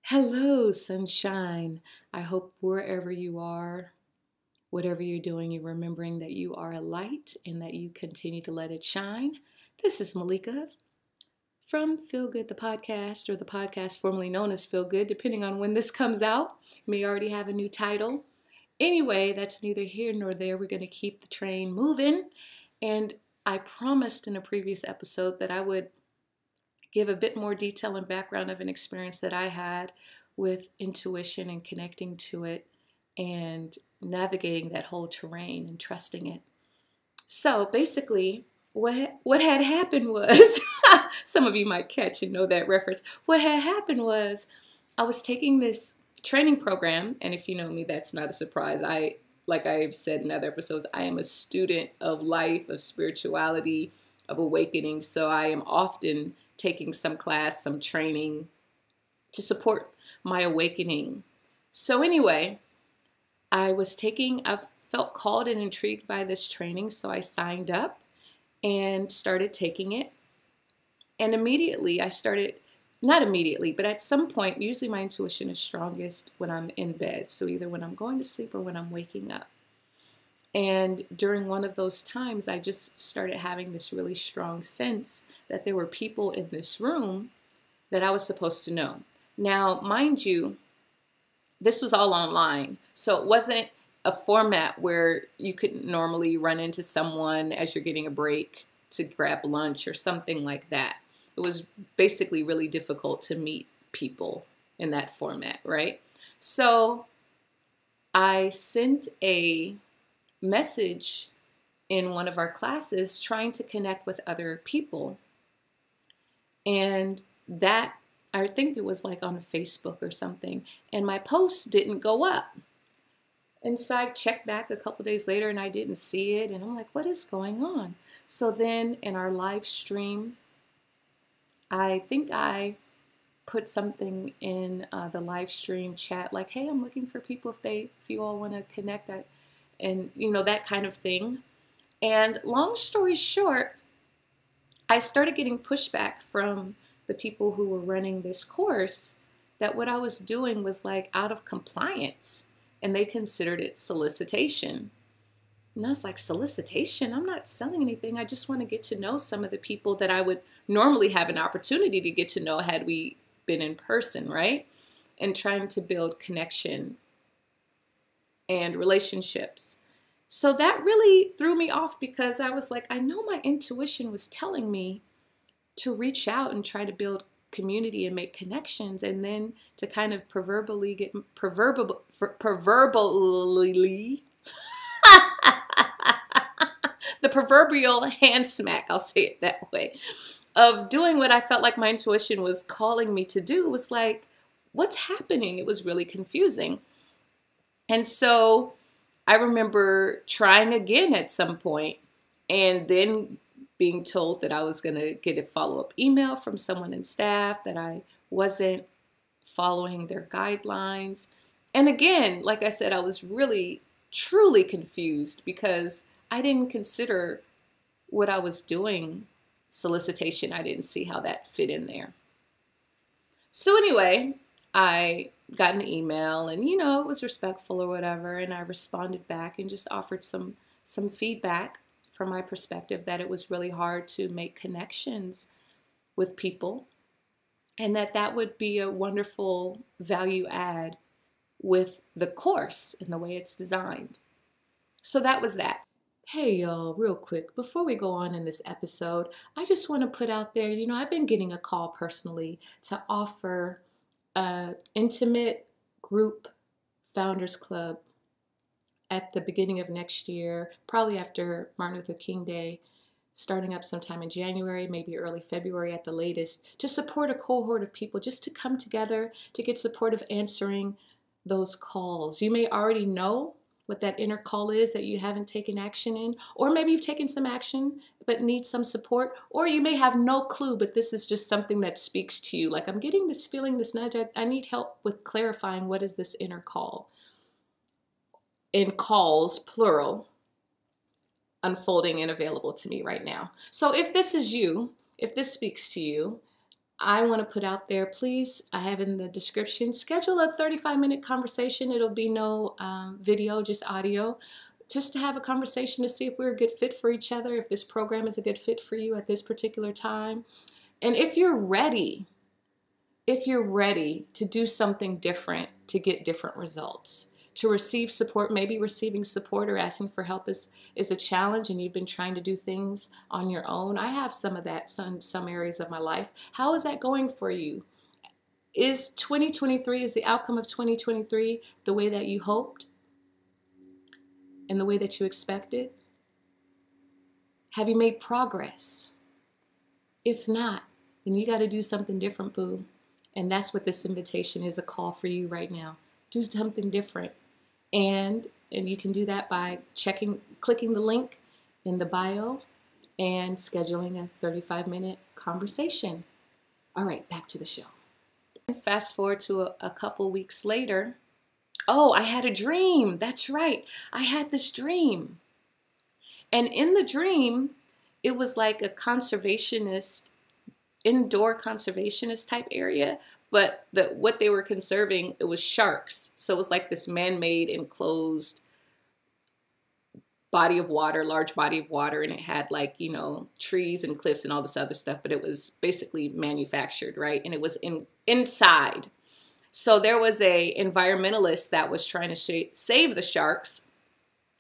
Hello, sunshine. I hope wherever you are, whatever you're doing, you're remembering that you are a light and that you continue to let it shine. This is Malika from Feel Good, the podcast, or the podcast formerly known as Feel Good, depending on when this comes out. You may already have a new title. Anyway, that's neither here nor there. We're going to keep the train moving. And I promised in a previous episode that I would give a bit more detail and background of an experience that I had with intuition and connecting to it and navigating that whole terrain and trusting it. So basically, what had happened was, some of you might catch and know that reference. What had happened was I was taking this training program, and if you know me, that's not a surprise. Like I've said in other episodes, I am a student of life, of spirituality, of awakening. So I am often taking some class, some training to support my awakening. So anyway, I felt called and intrigued by this training, so I signed up and started taking it. And immediately not immediately, but at some point, usually my intuition is strongest when I'm in bed. So either when I'm going to sleep or when I'm waking up. And during one of those times, I just started having this really strong sense that there were people in this room that I was supposed to know. Now, mind you, this was all online. So it wasn't a format where you could normally run into someone as you're getting a break to grab lunch or something like that. It was basically really difficult to meet people in that format, right? So I sent a message in one of our classes trying to connect with other people. And that, I think it was like on Facebook or something. And my post didn't go up. And so I checked back a couple days later and I didn't see it. And I'm like, what is going on? So then in our live stream, I think I put something in the live stream chat like, hey, I'm looking for people if you all want to connect. And that kind of thing. And long story short, I started getting pushback from the people who were running this course that what I was doing was like out of compliance, and they considered it solicitation. And I was like, solicitation? I'm not selling anything. I just want to get to know some of the people that I would normally have an opportunity to get to know had we been in person, right? And trying to build connection and relationships. So that really threw me off because I was like, I know my intuition was telling me to reach out and try to build community and make connections, and then to kind of proverbially the proverbial hand smack, I'll say it that way, of doing what I felt like my intuition was calling me to do. Was like, what's happening? It was really confusing. And so I remember trying again at some point and then being told that I was going to get a follow-up email from someone in staff, that I wasn't following their guidelines. And again, like I said, I was really, truly confused because I didn't consider what I was doing solicitation. I didn't see how that fit in there. So anyway, I got an email and, it was respectful or whatever. And I responded back and just offered some feedback from my perspective that it was really hard to make connections with people and that would be a wonderful value add with the course and the way it's designed. So that was that. Hey y'all, real quick, before we go on in this episode, I just want to put out there, I've been getting a call personally to offer an intimate group founders club at the beginning of next year, probably after Martin Luther King Day, starting up sometime in January, maybe early February at the latest, to support a cohort of people just to come together to get support of answering those calls. You may already know what that inner call is that you haven't taken action in, or maybe you've taken some action but need some support, or you may have no clue, but this is just something that speaks to you. Like, I'm getting this feeling, this nudge, I need help with clarifying what is this inner call. In calls, plural, unfolding and available to me right now. So if this is you, if this speaks to you, I want to put out there, please, I have in the description, schedule a 35-minute conversation. It'll be no video, just audio, just to have a conversation to see if we're a good fit for each other, if this program is a good fit for you at this particular time. And if you're ready to do something different to get different results, to receive support, maybe receiving support or asking for help is a challenge and you've been trying to do things on your own. I have some of that in some areas of my life. How is that going for you? Is the outcome of 2023 the way that you hoped and the way that you expected? Have you made progress? If not, then you got to do something different, boo. And that's what this invitation is, a call for you right now. Do something different. And you can do that by clicking the link in the bio and scheduling a 35-minute conversation. All right, back to the show. Fast forward to a couple weeks later. Oh, I had a dream. That's right. I had this dream. And in the dream, it was like a indoor conservationist type area. But what they were conserving, it was sharks. So it was like this man-made enclosed body of water, large body of water. And it had like, trees and cliffs and all this other stuff. But it was basically manufactured, right? And it was inside. So there was a environmentalist that was trying to save the sharks.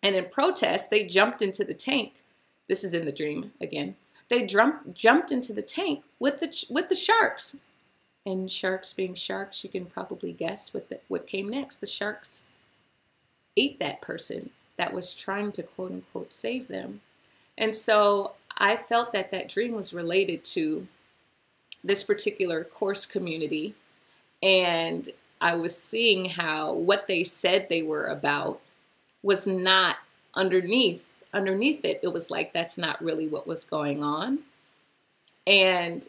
And in protest, they jumped into the tank. This is in the dream again. They jumped into the tank with the sharks. And sharks being sharks, you can probably guess what came next. The sharks ate that person that was trying to quote unquote save them. And so I felt that dream was related to this particular course community. And I was seeing how what they said they were about was not underneath it. It was like, that's not really what was going on. And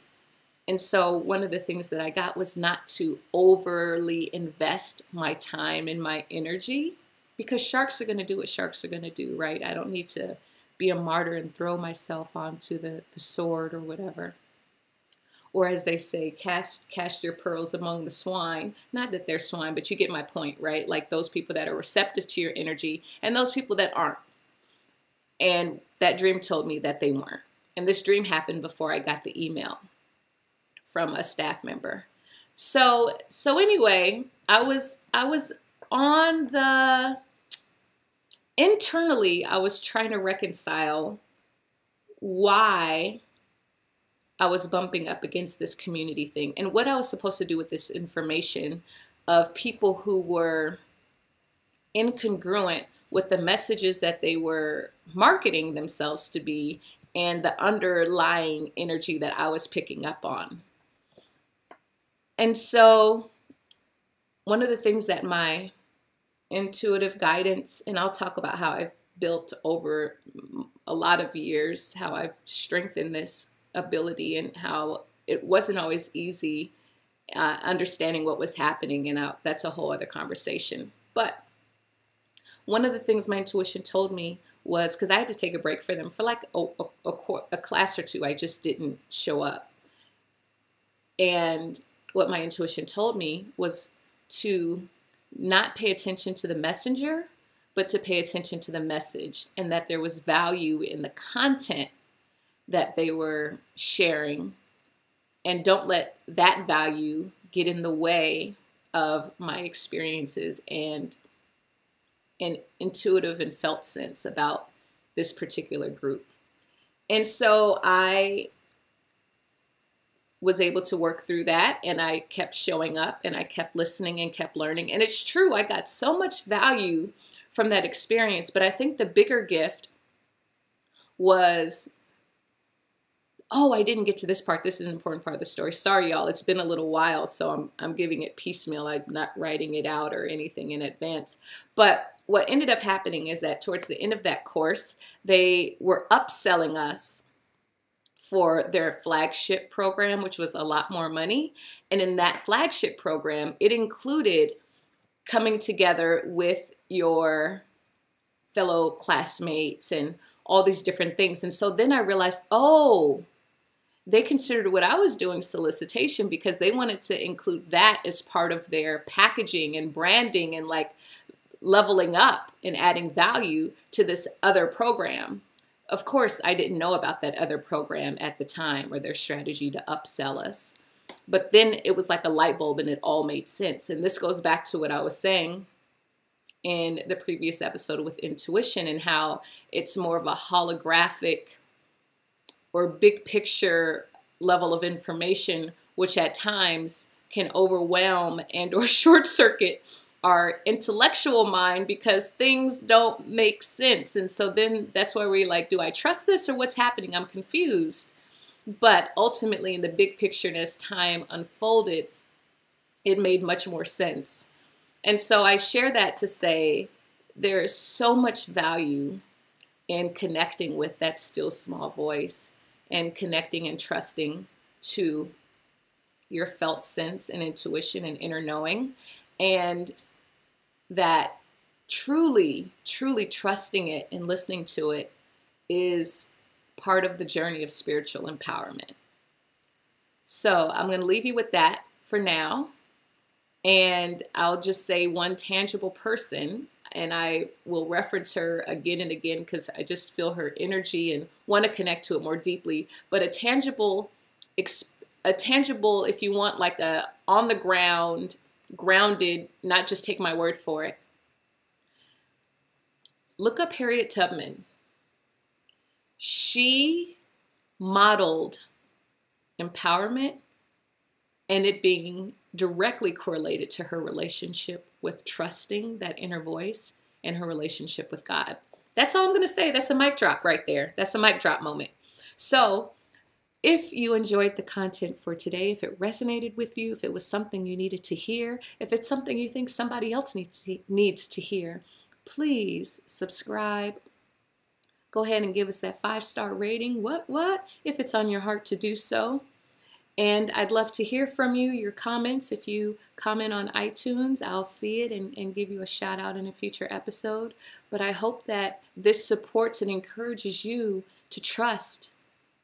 so one of the things that I got was not to overly invest my time and my energy, because sharks are going to do what sharks are going to do, right? I don't need to be a martyr and throw myself onto the sword or whatever. Or as they say, cast your pearls among the swine. Not that they're swine, but you get my point, right? Like those people that are receptive to your energy and those people that aren't. And that dream told me that they weren't. And this dream happened before I got the email from a staff member. So anyway, I was internally, I was trying to reconcile why I was bumping up against this community thing and what I was supposed to do with this information of people who were incongruent with the messages that they were marketing themselves to be and the underlying energy that I was picking up on. And so one of the things that my intuitive guidance, and I'll talk about how I've built over a lot of years, how I've strengthened this ability and how it wasn't always easy understanding what was happening. And that's a whole other conversation. But one of the things my intuition told me was, because I had to take a break for them for like a class or two, I just didn't show up. And what my intuition told me was to not pay attention to the messenger, but to pay attention to the message, and that there was value in the content that they were sharing. And don't let that value get in the way of my experiences and an intuitive and felt sense about this particular group. And so I was able to work through that, and I kept showing up and I kept listening and kept learning. And it's true, I got so much value from that experience, but I think the bigger gift was, oh, I didn't get to this part. This is an important part of the story. Sorry, y'all. It's been a little while, so I'm giving it piecemeal. I'm not writing it out or anything in advance. But what ended up happening is that towards the end of that course, they were upselling us for their flagship program, which was a lot more money. And in that flagship program, it included coming together with your fellow classmates and all these different things. And so then I realized, oh, they considered what I was doing solicitation because they wanted to include that as part of their packaging and branding and like leveling up and adding value to this other program. Of course, I didn't know about that other program at the time or their strategy to upsell us. But then it was like a light bulb and it all made sense. And this goes back to what I was saying in the previous episode with intuition and how it's more of a holographic or big picture level of information, which at times can overwhelm and or short circuit our intellectual mind because things don't make sense. And so then that's why we're like, do I trust this or what's happening? I'm confused. But ultimately in the big picture and as time unfolded, it made much more sense. And so I share that to say there is so much value in connecting with that still small voice and connecting and trusting to your felt sense and intuition and inner knowing. And that truly, truly trusting it and listening to it is part of the journey of spiritual empowerment. So I'm going to leave you with that for now. And I'll just say one tangible person, and I will reference her again and again because I just feel her energy and want to connect to it more deeply. But a tangible, if you want, like a on the ground, grounded, not just take my word for it. Look up Harriet Tubman. She modeled empowerment and it being directly correlated to her relationship with trusting that inner voice and her relationship with God. That's all I'm going to say. That's a mic drop right there. That's a mic drop moment. So if you enjoyed the content for today, if it resonated with you, if it was something you needed to hear, if it's something you think somebody else needs to hear, please subscribe. Go ahead and give us that 5-star rating. What? If it's on your heart to do so. And I'd love to hear from you, your comments. If you comment on iTunes, I'll see it and give you a shout out in a future episode. But I hope that this supports and encourages you to trust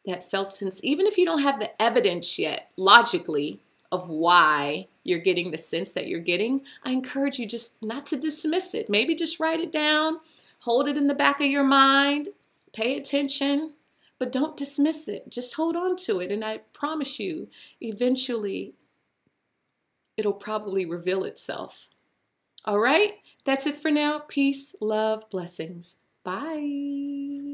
that felt sense, even if you don't have the evidence yet, logically, of why you're getting the sense that you're getting. I encourage you just not to dismiss it. Maybe just write it down, hold it in the back of your mind, pay attention. But don't dismiss it. Just hold on to it. And I promise you, eventually, it'll probably reveal itself. All right? That's it for now. Peace, love, blessings. Bye.